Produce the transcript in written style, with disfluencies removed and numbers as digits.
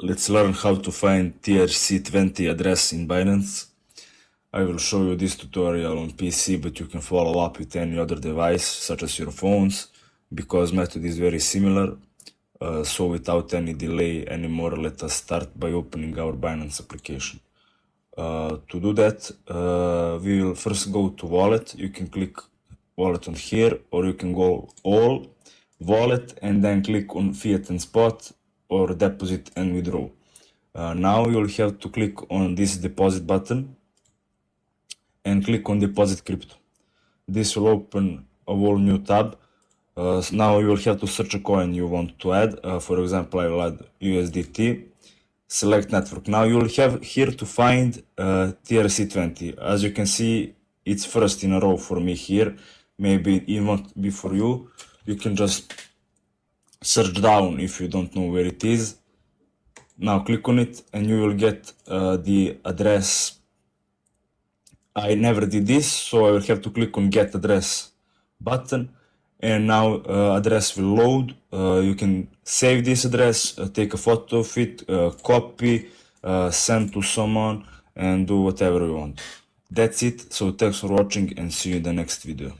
Let's learn how to find TRC-20 address in Binance. I will show you this tutorial on PC, but you can follow up with any other device, such as your phones, because method is very similar. So without any delay anymore, let us start by opening our Binance application. To do that, we will first go to wallet. You can click wallet on here, or you can go all, wallet, and then click on fiat and spot, or deposit and withdraw. Now you'll have to click on this deposit button and click on deposit crypto. This will open a whole new tab. Now you will have to search a coin you want to add. For example, I will add USDT. Select network. Now you will have here to find TRC-20. As you can see, it's first in a row for me here. Maybe it won't be for you. You can just search down if you don't know where it is. Now click on it and you will get the address. I never did this, so I will have to click on get address button, and now address will load. You can save this address, take a photo of it, copy, send to someone, and do whatever you want. That's it. So thanks for watching and see you in the next video.